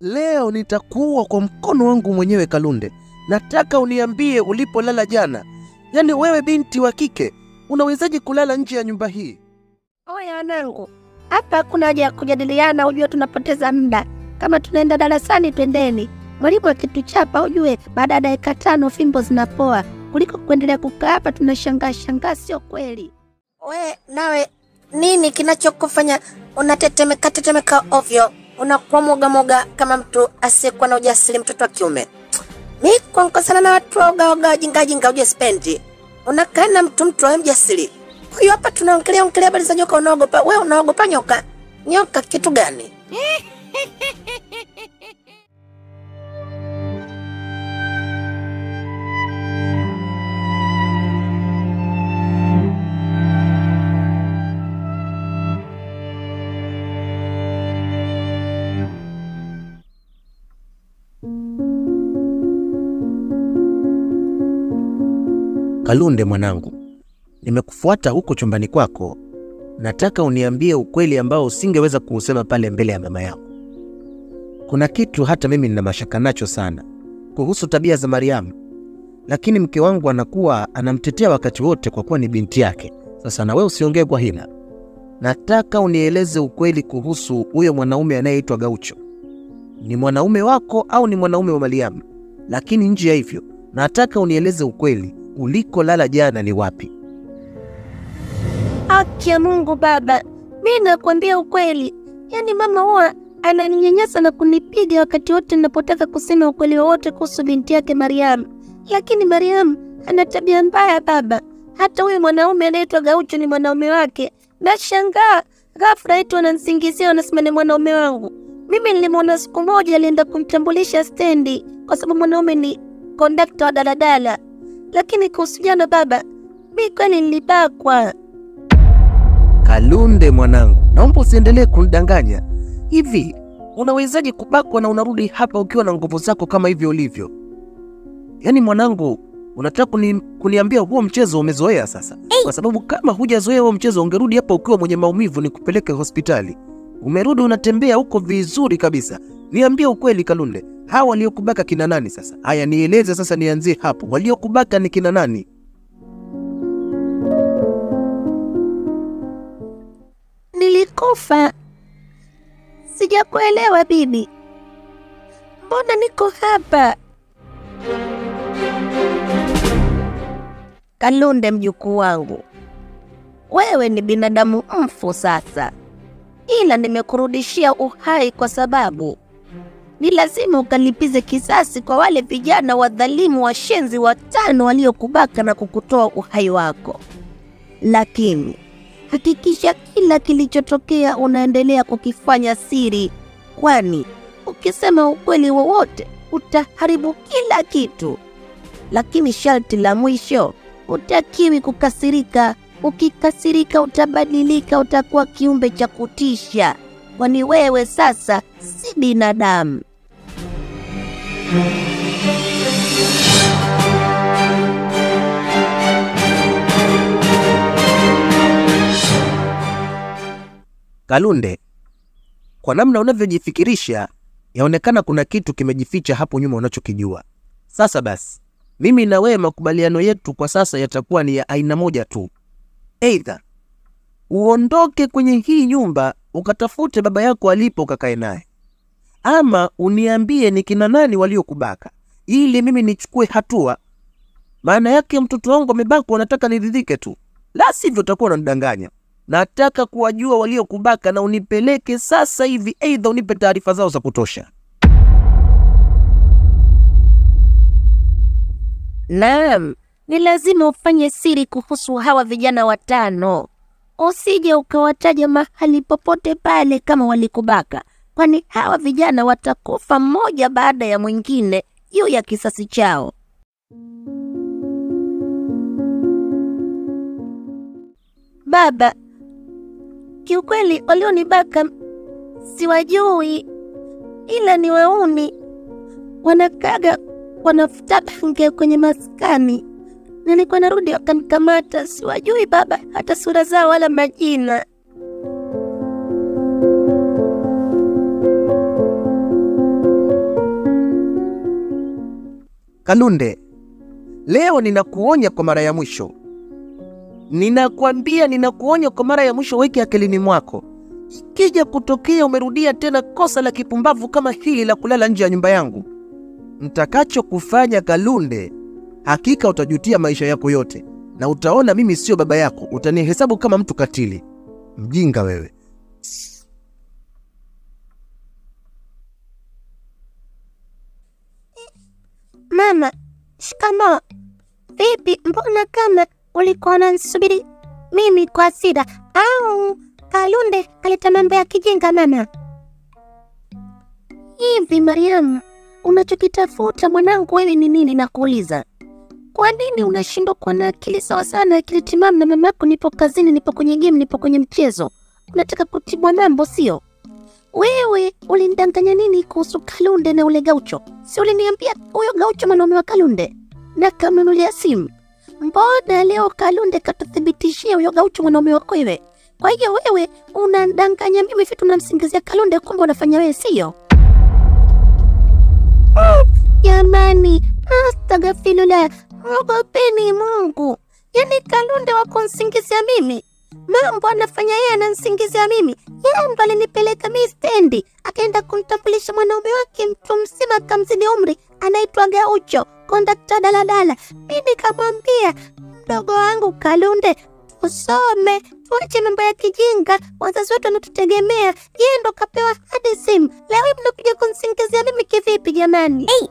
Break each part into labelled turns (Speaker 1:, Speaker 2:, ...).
Speaker 1: Leo nitakuua kwa mkono wangu mwenyewe Kalunde. Nataka uniambie ulipolala jana. Yaani wewe binti wa kike, unawezaje kulala nje ya nyumba hii?
Speaker 2: Oya wanangu, hapa kuna haja ya kujadiliana, ujue tunapoteza muda. Kama tunaenda darasani twendeni. Mwalimu akituchapa ujue baada ya dakika 5 fimbo zinapoa. Kuliko kuendelea kukaa hapa tunashangaa sio kweli.
Speaker 3: We nawe nini kinachokufanya unatetemeka ovyo? Unakuwa moga kama mtu asiyekuwa na ujasiri, mtoto wa kiume. Mimi kwa nkosana na watu oga jinga uje spendi. Unakaa na mtu wa mjasiri. Huyu hapa tunaongelea habari za nyoka, unaogopa. Wewe unaogopa nyoka? Nyoka kitu gani?
Speaker 1: Kalunde mwanangu, nimekufuata huko chumbani kwako. Nataka uniambie ukweli ambao usingeweza kuusema pale mbele ya mama yako. Kuna kitu hata mimi nina mashaka nacho sana kuhusu tabia za Mariam. Lakini mke wangu anakuwa anamtetea wakati wote kwa kuwa ni binti yake. Sasa na wewe usiongee kwa hila. Nataka unieleze ukweli kuhusu huyo mwanaume anayeitwa Gaucho. Ni mwanaume wako au ni mwanaume wa Mariam? Lakini nje ya hivyo, nataka unieleze ukweli. Uliko lala jana ni wapi?
Speaker 2: Haki ya Mungu baba, mimi nakwambia ukweli. Yaani mama huwa ananinyanyasa na kunipiga wakati wote ninapotaka kusema ukweli wote kuhusu binti yake Mariam. Lakini Mariam ana tabia mbaya baba. Hata huyo mwanaume anaitwa Gaucho ni mwanaume wake. Nashangaa ghafla eti wananisingizia wanasema ni mwanaume wangu. Mimi nilimwona siku moja alienda kumtambulisha stendi kwa sababu mwanaume ni kondakta wa daladala. Lakini kuhusiana baba, mimi kweli nilibakwa.
Speaker 1: Kalunde mwanangu, naomba usiendelee kunidanganya. Hivi, unawezaje kubakwa na unarudi hapa ukiwa na nguvu zako kama hivyo ulivyo? Yaani mwanangu, unataka kuniambia huo mchezo umezoea sasa? Kwa sababu kama hujazoea huo mchezo ungerudi hapa ukiwa mwenye maumivu nikupeleke hospitali. Umerudi unatembea huko vizuri kabisa. Niambie ukweli Kalunde. Hawa waliokubaka kina nani sasa? Haya nieleze sasa, nianzie hapo. Waliokubaka ni kina nani?
Speaker 2: Nilikufa. Sijakuelewa bibi. Mbona niko hapa? Kalunde mjukuu wangu, wewe ni binadamu mfu sasa. Ila nimekurudishia uhai kwa sababu ni lazima ukalipize kisasi kwa wale vijana wadhalimu washenzi 5 waliokubaka na kukutoa uhai wako. Lakini hakikisha kila kilichotokea unaendelea kukifanya siri, kwani ukisema ukweli wowote utaharibu kila kitu. Lakini sharti la mwisho, utakiwi kukasirika. Ukikasirika utabadilika, utakuwa kiumbe cha kutisha. Kwani wewe sasa si binadamu.
Speaker 1: Kalunde, kwa namna unavyojifikirisha, yaonekana kuna kitu kimejificha hapo nyuma unachokijua. Sasa basi, mimi na wewe makubaliano yetu kwa sasa yatakuwa ni ya aina moja tu. Either uondoke kwenye hii nyumba ukatafute baba yako alipo ukakae naye, ama uniambie ni kina nani waliokubaka ili mimi nichukue hatua. Maana yake mtoto wangu amebakwa, nataka niridhike tu. La sivyo utakuwa unanidanganya. Nataka kuwajua waliokubaka na unipeleke sasa hivi, aidha unipe taarifa zao za kutosha.
Speaker 2: Naam, ni lazima ufanye siri kuhusu hawa vijana 5. Usije ukawataja mahali popote pale kama walikubaka, kwani hawa vijana watakufa mmoja baada ya mwingine juu ya kisasi chao. Baba, kiukweli walionibaka siwajui, ila ni wauni. Wanakaga wanafuta bange kwenye maskani. Nilikuwa narudi wakanikamata. Siwajui baba, hata sura zao wala majina.
Speaker 1: Kalunde, leo ninakuonya kwa mara ya mwisho. Ninakuonya kwa mara ya mwisho, weke akilini mwako. Ikija kutokea umerudia tena kosa la kipumbavu kama hili la kulala nje ya nyumba yangu, mtakacho kufanya Kalunde, hakika utajutia maisha yako yote, na utaona mimi sio baba yako, utanihesabu kama mtu katili. Mjinga wewe.
Speaker 3: Mama, shikamoo. Vipi, mbona kama ulikuwa unanisubiri mimi kwa hasira, au Kalunde kaleta mambo ya kijinga mama?
Speaker 2: Hivi Mariam, unachokitafuta mwanangu wewe ni nini nakuuliza? Kwa nini unashindwa kuwa na akili sawa sana, akili timamu na mamako nipo kazini, nipo kwenye game, nipo kwenye mchezo? Unataka kutibwa mambo sio? Wewe ulinidanganya nini kuhusu Kalunde na ule Gaucho? Si uliniambia huyo Gaucho mwanaume wa Kalunde na kamnunulia simu? Mbona leo Kalunde katuthibitishia huyo Gaucho mwanaume wako wewe? Kwa hiyo wewe unadanganya mimi vitu, unamsingizia Kalunde, kumbe unafanya wewe sio? Jamani, astaghfirullah, ogopeni Mungu. Yaani Kalunde wako nsingizia mimi? Mambo anafanya yeye, anansingizia mimi. Yeye ndo alinipeleka mimi stendi, akaenda kumtambulisha mwanaume wake mtu mzima kamzidi umri, anaitwa Gaucho, kondakta daladala. Mimi nikamwambia, mdogo wangu Kalunde, usome, tuache mambo ya kijinga, wazazi wetu wanatutegemea. Yeye ndo kapewa hadi simu. Leo mnakuja kunsingizia mimi kivipi jamani? Hey!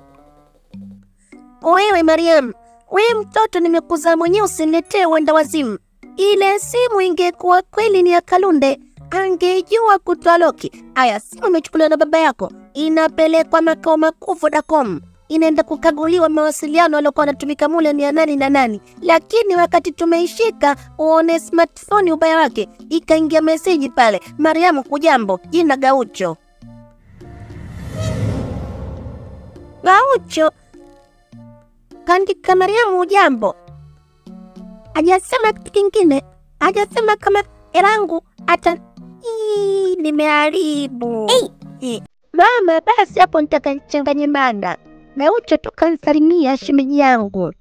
Speaker 2: Wewe Mariam, wewe mtoto nimekuzaa mwenyewe, usiniletee uenda wazimu. Ile simu ingekuwa kweli ni ya Kalunde, angejua kutoa loki. Aya, simu imechukuliwa na baba yako, inapelekwa makao makuu Vodacom, inaenda kukaguliwa mawasiliano waliokuwa wanatumika mule ni ya nani na nani. Lakini wakati tumeishika uone smartphone ubaya wake, ikaingia meseji pale, Mariamu hujambo, jina Gaucho. Gaucho kaandika Mariamu hujambo, hajasema kitu kingine, hajasema kama erangu hata nimeharibu. Mama, basi hapo nitaka nichanganye mada. Gaucho tukansalimia shemeji yangu.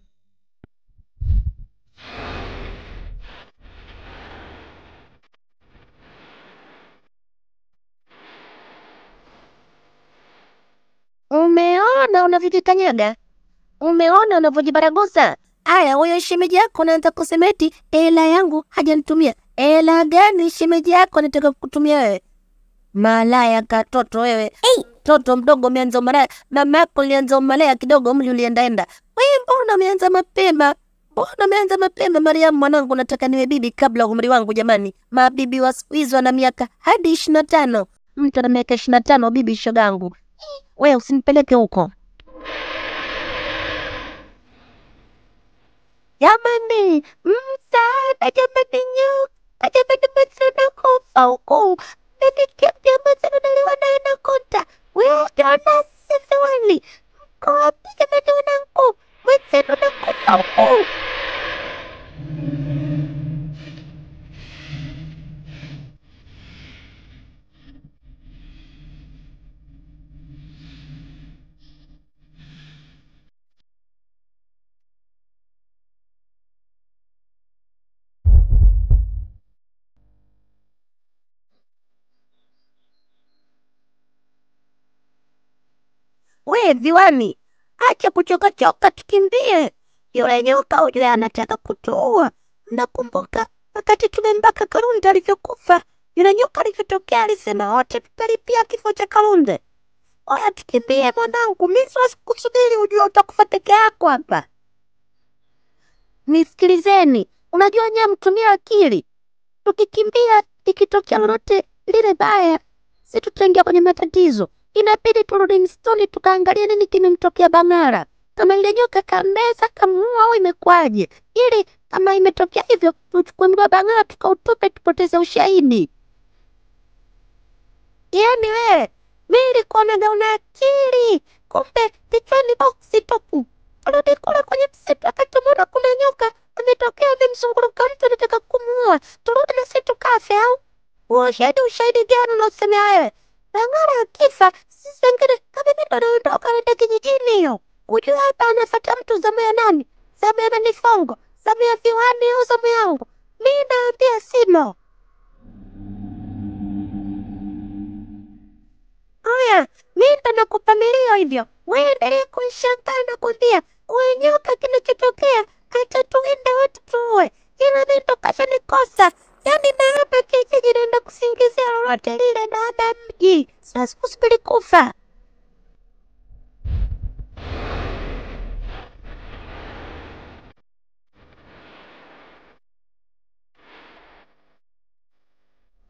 Speaker 2: Umeona unavyojikanyaga? Umeona unavyojibaragusa? Aya, huyo shemeji yako anaanza kusema eti hela yangu hajanitumia. Hela gani shemeji yako anataka kukutumia wewe? Malaya katoto wewe. Toto mdogo umeanza umalaya. Mama yako ulianza umalaya kidogo, umri uliendaenda. Wewe mbona umeanza mapema? Mbona umeanza mapema Mariam mwanangu, nataka niwe bibi kabla umri wangu jamani. Mabibi wa siku hizo wana miaka hadi 25. Mtu ana miaka 25 bibi shogangu. Wewe usinipeleke huko. Jamani, msaada jamani, jamani msana kufa huko. Nanikiambia msana naliwa na inakonta. Wewe utaona sisi wali. Kwa wapi jamani wanangu, msana nakufa huko. We Diwani, acha kuchoka tukimbie. Yule nyoka yule anataka kutuua. Nakumbuka wakati tumembaka Kalunde alivyokufa, yule nyoka alivyotokea alisema wote tutalipia kifo cha Kalunde. Oya tukimbie mwanangu, mimi siwezi kusubiri ujue utakufa peke yako hapa. Nisikilizeni, unajua nyinyi mtumia akili. Tukikimbia ikitokea lolote lile baya, sisi tutaingia kwenye matatizo. Inabidi turudi msituni tukaangalia nini kimemtokea Bangara. Kama ile nyoka kameza kamuua au imekwaje. Ili kama imetokea hivyo tuchukue mwili wa Bangara tukautupe tupoteze ushahidi. Yaani wewe, mimi nilikuwa na akili. Kumbe kichwani boksi tupu. Turudi kule kwenye msitu akatumona kuna nyoka ametokea amemzunguruka mtu anataka kumuua. Turudi na sisi tukafe au? Ushahidi gani unaosemea wewe? Bangara akifa, sisi wengine kama mimi ndo naondoka naenda kijijini hiyo. Ujua hapa anafuata mtu zamu ya nani? Zamu ya Manifongo, zamu ya Viwani au zamu yangu? Mi naambia simo. Oya, mi ndo nakupa milio hivyo. Wewe endelee kuishangaa na kuambia wenyoka kinachotokea atatuenda watu tuwe. Ila mi ndo kashanikosa. Yaani na hapa kijiji naenda kusingizia lolote lile na hapa mji. Sasa kusubiri kufa.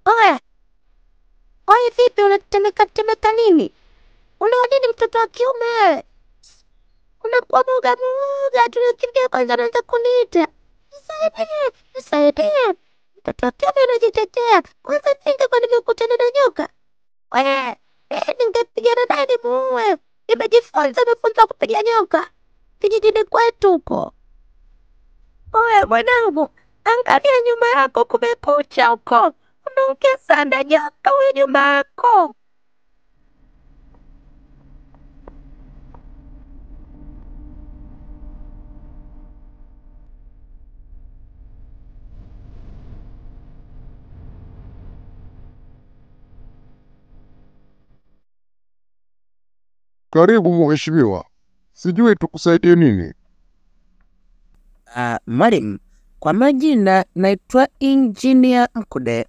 Speaker 2: Oya, oya vipi unatemeka nini? Unaona nini mtoto wa kiume wewe? Unakuwa muga tunakimbia kwanza naanza kuniita. Nisaidie. Mtoto wa kiume unajitetea. Kwanza ninge kwa nimekutana na nyoka. Wee, ningepigana naye nimuue. Nimefunza kupiga nyoka. Kijijini kwetu huko. Oye mwanangu, angalia nyuma yako kumekucha huko. Unaongea sana nyoka huyo nyuma yako.
Speaker 4: Karibu mheshimiwa, sijui tukusaidie nini?
Speaker 1: Mwalimu, kwa majina naitwa Injinia Mkude.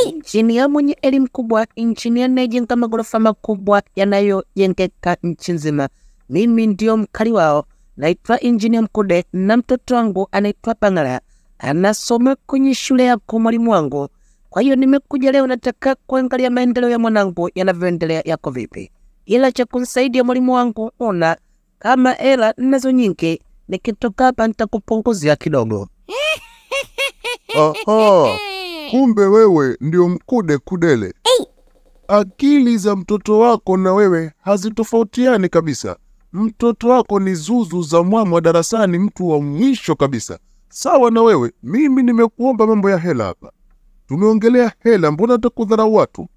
Speaker 1: Injinia mwenye elimu kubwa, injinia anayejenga magorofa makubwa yanayojengeka nchi nzima. Mimi ndio mkali wao. Naitwa Injinia Mkude na mtoto wangu anaitwa Pangala. Anasoma kwenye shule yako mwalimu wangu. Kwa hiyo nimekuja leo, nataka kuangalia maendeleo ya mwanangu yanavyoendelea yako vipi. Ila cha kunisaidia mwalimu wangu, una kama hela nazo nyingi, nikitoka hapa nitakupunguzia kidogo.
Speaker 4: Aha, kumbe wewe ndio Mkude Kudele. Akili za mtoto wako na wewe hazitofautiani kabisa. Mtoto wako ni zuzu za mwamwa darasani, mtu wa mwisho kabisa. Sawa na wewe, mimi nimekuomba mambo ya hela hapa. Tumeongelea hela, mbona utakudharau watu?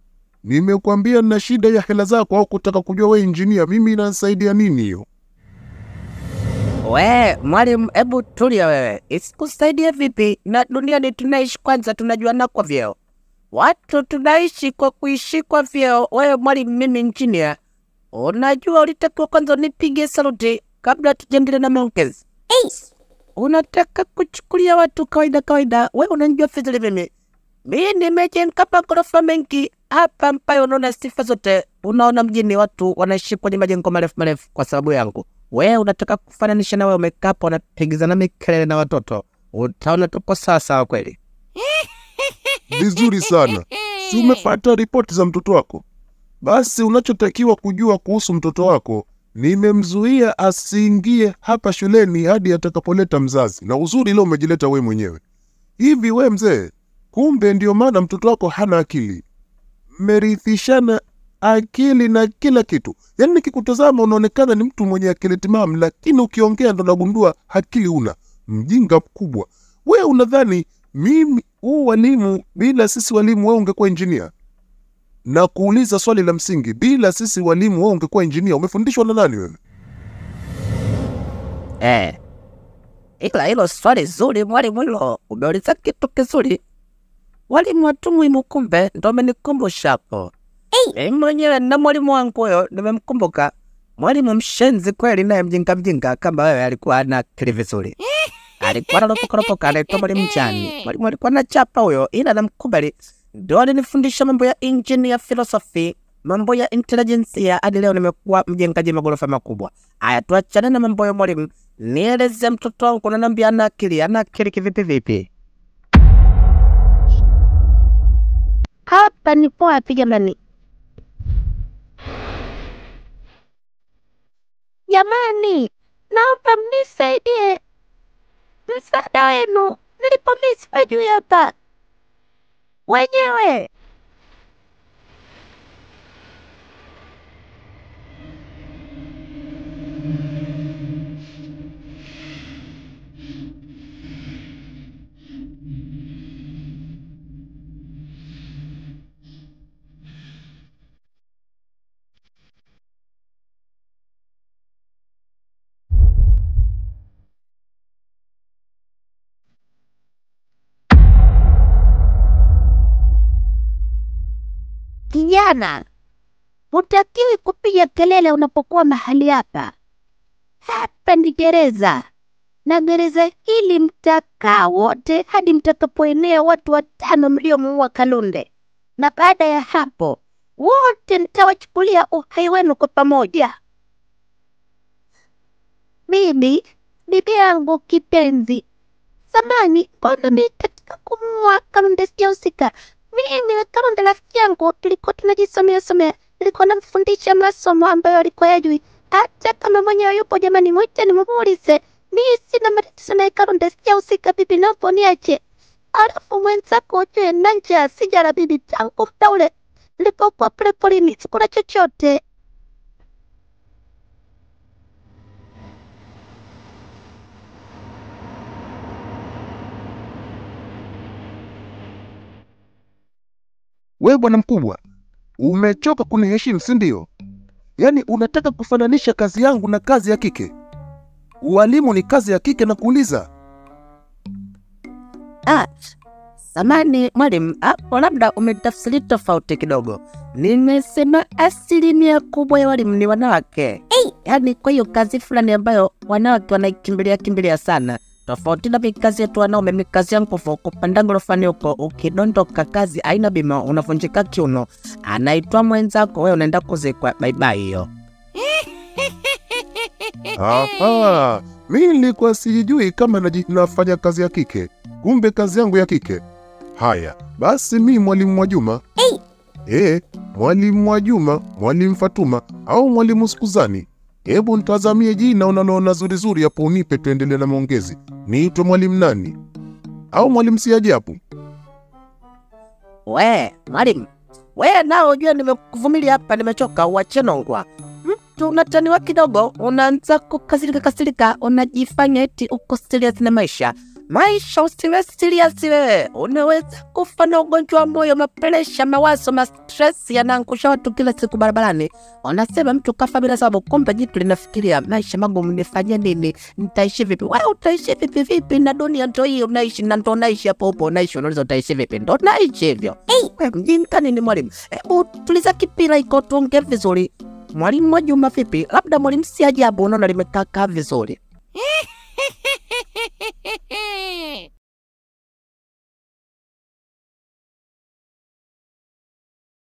Speaker 4: Nimekuambia na shida ya hela zako au kutaka kujua wewe injinia, mimi inanisaidia nini hiyo?
Speaker 1: We, mwalimu, hebu tulia wewe. Isikusaidia vipi? Na duniani tunaishi kwanza tunajuana kwa vyeo. Watu tunaishi kwa kuishi kwa vyeo. Wewe mwalimu, mimi injinia. Unajua ulitakiwa kwanza unipige saluti kabla tujaendelea na maongezi. Unataka kuchukulia watu kawaida. Wewe unanijua vizuri mimi. Mimi nimejenga magorofa mengi hapa ambayo unaona sifa zote. Unaona mjini watu wanaishi kwenye majengo marefu kwa sababu yangu. Wewe unataka kufananisha na wewe umekaa hapo unapigizana mikelele na watoto. Utaona tuko sawa kweli.
Speaker 4: Vizuri sana. Si umepata ripoti za mtoto wako? Basi unachotakiwa kujua kuhusu mtoto wako, nimemzuia asiingie hapa shuleni hadi atakapoleta mzazi. Na uzuri leo umejileta wewe mwenyewe. Hivi we mzee, kumbe ndio maana mtoto wako hana akili. Mmerithishana akili na kila kitu. Yaani nikikutazama unaonekana ni mtu mwenye akili timamu, lakini ukiongea ndo nagundua akili una. Mjinga mkubwa. Wewe unadhani mimi walimu, bila sisi walimu wewe ungekuwa injinia? Na kuuliza swali la msingi, bila sisi walimu wewe ungekuwa injinia? Umefundishwa na nani wewe?
Speaker 1: Ila hilo swali zuri mwalimu, hilo umeuliza kitu kizuri. Walimu watu muhimu, kumbe ndo umenikumbusha hapo. Mimi mwenyewe na mwalimu wangu huyo nimemkumbuka. Mwalimu mshenzi kweli, naye mjinga kama wewe alikuwa ana akili vizuri. Alikuwa analopoka anaitwa mwalimu Jani. Mwalimu alikuwa anachapa huyo, ila namkubali. Ndio alinifundisha mambo ya engineer philosophy, mambo ya intelligence, hadi leo nimekuwa mjengaji magorofa makubwa. Aya, tuachane na mambo ya mwalimu. Nieleze mtoto wangu, unaniambia ana akili kivipi?
Speaker 2: Hapa ni poa jamani. Jamani, naomba mnisaidie. Msaada wenu, nilipomisi juu hapa wenyewe. sana. Hutakiwi kupiga kelele unapokuwa mahali hapa. Hapa ni gereza, na gereza hili mtakaa wote hadi mtakapoenea watu 5 mliomuua Kalunde, na baada ya hapo wote nitawachukulia uhai wenu kwa pamoja. Bibi yangu kipenzi, samani mbona mimi katika kumuua Kalunde sijahusika. Mimi na Kalunde rafiki yangu tulikuwa tunajisomea, nilikuwa namfundisha masomo ambayo alikuwa yajui. Hata kama mwenyewe yupo, jamani, mwite nimuulize. Mimi sina matatizo na Kalunde, sijahusika bibi, naomba niache. Alafu mwenzako ujue na njaa sijala bibi, tangu muda ule nilipokuwa pale polini sikula chochote.
Speaker 4: We bwana mkubwa, umechoka kuniheshimu si ndio? Yaani unataka kufananisha kazi yangu na kazi ya kike? Ualimu ni kazi ya kike na kuuliza.
Speaker 1: Samani mwalimu, hapo labda umetafsiri tofauti kidogo. Nimesema 1% kubwa ya walimu ni wanawake. Yaani kwa hiyo kazi fulani ambayo wanawake wanaikimbilia sana. Tofauti na kazi yetu wanaume, mikazi yangu kupanda gorofani huko, ukidondoka kazi haina bima, unavunjika kiuno. Anaitwa mwenzako, wewe unaenda kuzikwa, bye bye hiyo.
Speaker 4: Aha, mimi nilikuwa sijui kama nafanya kazi ya kike. Kumbe kazi yangu ya kike. Haya, basi mimi mwalimu Mwajuma. Mwalimu Mwajuma, mwalimu Fatuma au mwalimu Sikuzani? Hebu nitazamie jina unaloona zuri hapo unipe tuendelee na maongezi. Niitwe mwalimu nani? Au mwalimu Siajabu?
Speaker 1: Mwalimu, nao ujue nimekuvumilia hapa, nimechoka, uache nongwa. Mtu unataniwa kidogo, unaanza kukasirika, unajifanya eti uko serious na maisha. Maisha usiwe serious wewe. Unaweza kufa na ugonjwa wa moyo, mapresha, mawazo, stress yanaangusha watu kila siku barabarani. Wanasema mtu kafa bila sababu, kumbe jitu linafikiria maisha magumu, nifanye nini? Nitaishi vipi? Wewe utaishi vipi na dunia ndio hii unaishi, na ndio unaishi hapo unaishi, unaweza utaishi vipi? Ndio naishi hivyo. Mjinga nini mwalimu? Hebu tuliza kipira iko tuongee vizuri. Mwalimu Mwajuma vipi? Labda mwalimu Siajabu unaona limekaa vizuri.